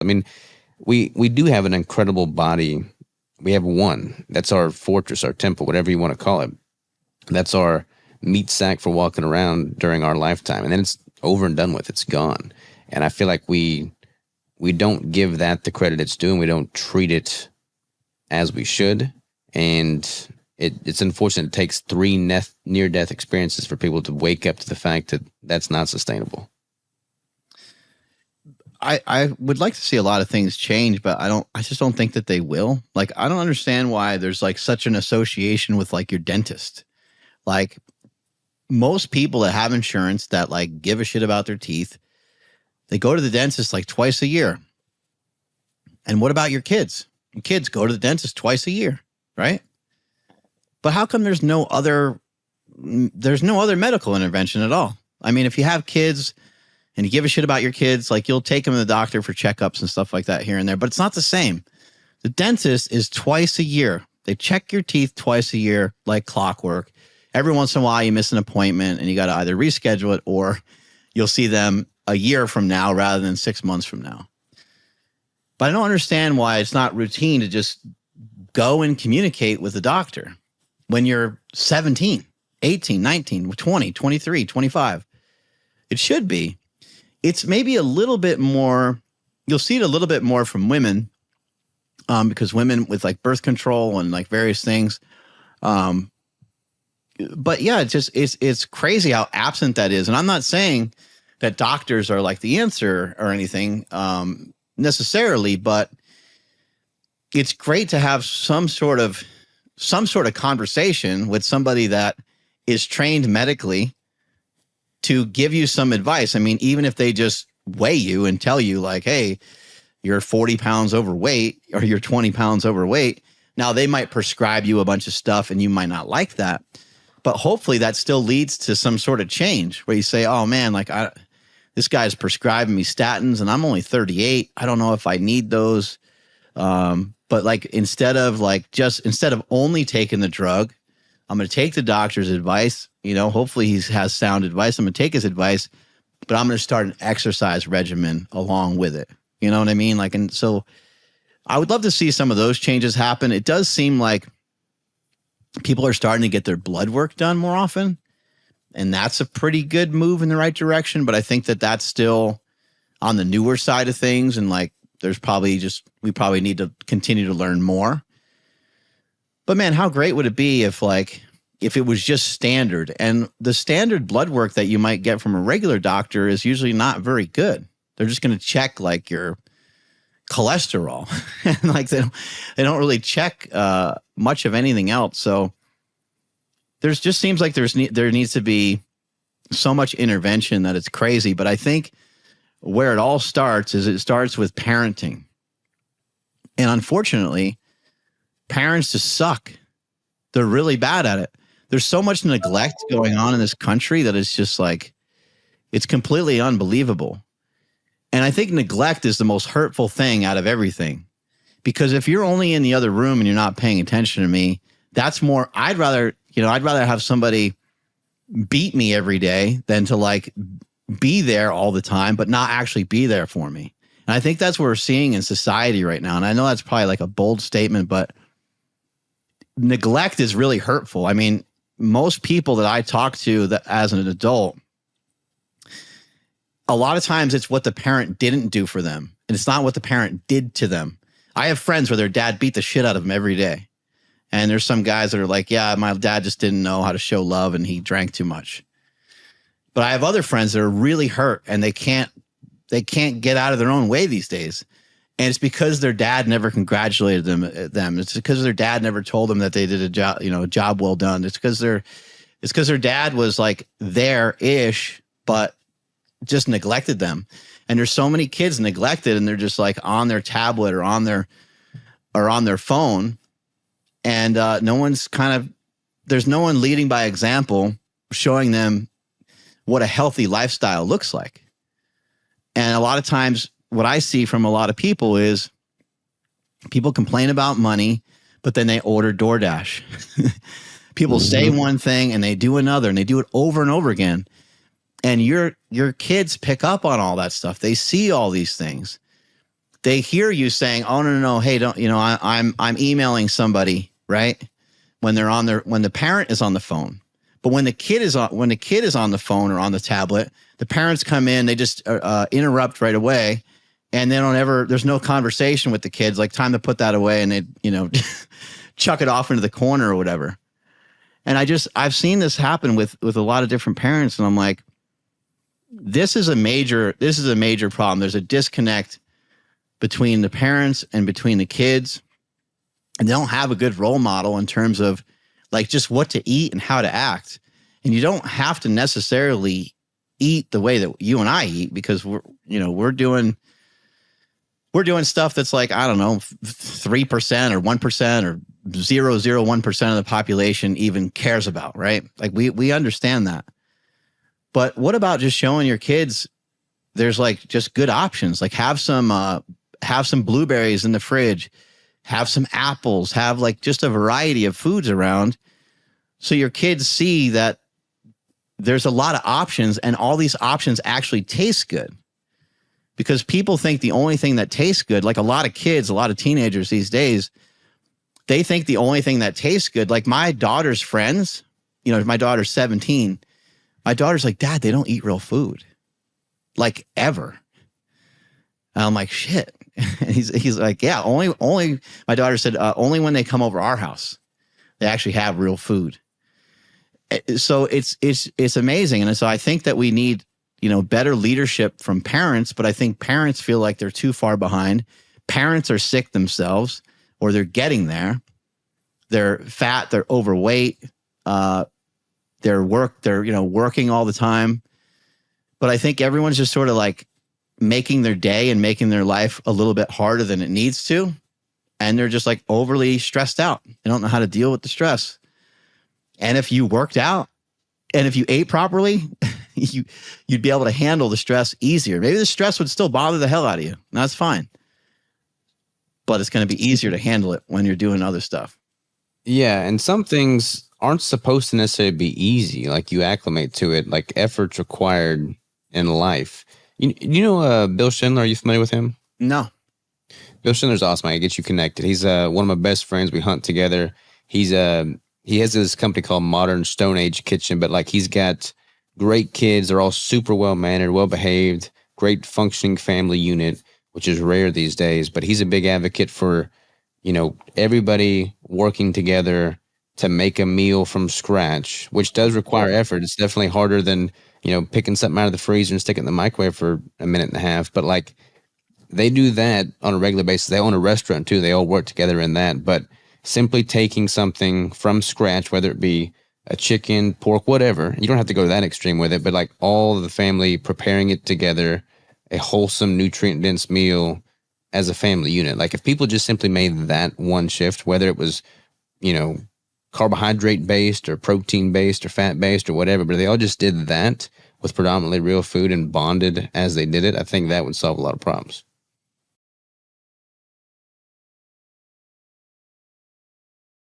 I mean, we do have an incredible body. We have one. That's our fortress, our temple, whatever you want to call it. That's our meat sack for walking around during our lifetime. And then it's over and done with. It's gone. And I feel like we don't give that the credit it's due, and we don't treat it as we should. And it's unfortunate. It takes three near-death experiences for people to wake up to the fact that that's not sustainable. I would like to see a lot of things change, but I just don't think that they will. Like, I don't understand why there's like such an association with like your dentist. Like, most people that have insurance that like give a shit about their teeth, they go to the dentist like twice a year. And what about your kids? Your kids go to the dentist twice a year, right? But how come there's no other medical intervention at all? I mean, if you have kids and you give a shit about your kids, like, you'll take them to the doctor for checkups and stuff like that here and there, but it's not the same. The dentist is twice a year. They check your teeth twice a year like clockwork. Every once in a while you miss an appointment and you got to either reschedule it, or you'll see them a year from now rather than 6 months from now. But I don't understand why it's not routine to just go and communicate with the doctor when you're 17, 18, 19, 20, 23, 25. It should be. It's maybe a little bit more, you'll see it a little bit more from women, because women with like birth control and like various things. But yeah, it's crazy how absent that is. And I'm not saying that doctors are like the answer or anything necessarily, but it's great to have some sort of conversation with somebody that is trained medically to give you some advice. I mean, even if they just weigh you and tell you like, hey, you're 40 pounds overweight or you're 20 pounds overweight. Now they might prescribe you a bunch of stuff and you might not like that, but hopefully that still leads to some sort of change where you say, oh man, like this guy's prescribing me statins and I'm only 38. I don't know if I need those. But like, instead of only taking the drug, I'm going to take the doctor's advice. You know, hopefully he has sound advice. I'm going to take his advice, but I'm going to start an exercise regimen along with it. You know what I mean? Like, and so I would love to see some of those changes happen. It does seem like people are starting to get their blood work done more often, and that's a pretty good move in the right direction. But I think that that's still on the newer side of things. And like, we probably need to continue to learn more. But man, how great would it be if it was just standard? And the standard blood work that you might get from a regular doctor is usually not very good. They're just going to check like your cholesterol and like they don't really check much of anything else. So there seems like there needs to be so much intervention that it's crazy. But I think where it all starts is it starts with parenting. And unfortunately, parents just suck. They're really bad at it. There's so much neglect going on in this country that it's just like, it's completely unbelievable. And I think neglect is the most hurtful thing out of everything. Because if you're only in the other room and you're not paying attention to me, that's more, I'd rather have somebody beat me every day than to like be there all the time, but not actually be there for me. And I think that's what we're seeing in society right now. And I know that's probably like a bold statement, but neglect is really hurtful. I mean, most people that I talk to that as an adult, a lot of times it's what the parent didn't do for them. And it's not what the parent did to them. I have friends where their dad beat the shit out of them every day. And there's some guys that are like, yeah, my dad just didn't know how to show love and he drank too much. But I have other friends that are really hurt and they can't get out of their own way these days. And it's because their dad never congratulated them. It's because their dad never told them that they did a job well done. It's because their dad was like there-ish, but just neglected them. And there's so many kids neglected and they're just like on their tablet or on their phone. And there's no one leading by example, showing them what a healthy lifestyle looks like. And a lot of times what I see from a lot of people is people complain about money, but then they order DoorDash. People say one thing and they do another and they do it over and over again. And your kids pick up on all that stuff. They see all these things. they hear you saying, "Oh no, hey, don't I'm emailing somebody," right? When the parent is on the phone, but when the kid is on the phone or on the tablet, the parents come in, they just interrupt right away, and they don't ever. There's no conversation with the kids. Like, time to put that away, and they chuck it off into the corner or whatever. And I've seen this happen with a lot of different parents, and I'm like, this is a major problem. There's a disconnect between the parents and between the kids, and they don't have a good role model in terms of like just what to eat and how to act. And you don't have to necessarily eat the way that you and I eat, because we're doing stuff that's like, I don't know, 3% or 1% or 0.001% of the population even cares about, right? Like we understand that. But what about just showing your kids there's like just good options? Like have some blueberries in the fridge, have some apples, have like just a variety of foods around, so your kids see that there's a lot of options, and all these options actually taste good. Because people think the only thing that tastes good, like a lot of kids, a lot of teenagers these days, they think the only thing that tastes good, like my daughter's friends, my daughter's 17. My daughter's like, "Dad, they don't eat real food, like ever." And I'm like, "Shit." And he's like, "Yeah, only." My daughter said, "Only when they come over our house, they actually have real food." So it's amazing, and so I think that we need better leadership from parents. But I think parents feel like they're too far behind. Parents are sick themselves, or they're getting there. They're fat. They're overweight. They're working all the time. But I think everyone's just sort of like making their day and making their life a little bit harder than it needs to. And they're just like overly stressed out. They don't know how to deal with the stress. And if you worked out and if you ate properly, you'd be able to handle the stress easier. Maybe the stress would still bother the hell out of you. And that's fine. But it's going to be easier to handle it when you're doing other stuff. Yeah, and some things aren't supposed to necessarily be easy. Like, you acclimate to it, like effort's required in life. You know Bill Schindler? Are you familiar with him? No. Bill Schindler's awesome. I can get you connected. He's one of my best friends. We hunt together. He has this company called Modern Stone Age Kitchen, but like he's got great kids. They're all super well mannered, well behaved, great functioning family unit, which is rare these days. But he's a big advocate for, everybody working together to make a meal from scratch, which does require effort. It's definitely harder than, picking something out of the freezer and sticking it in the microwave for a minute and a half. But like, they do that on a regular basis. They own a restaurant too. They all work together in that. But simply taking something from scratch, whether it be a chicken, pork, whatever, you don't have to go to that extreme with it, but like all of the family preparing it together, a wholesome, nutrient-dense meal as a family unit. Like if people just simply made that one shift, whether it was, carbohydrate-based or protein-based or fat-based or whatever, but they all just did that with predominantly real food and bonded as they did it, I think that would solve a lot of problems.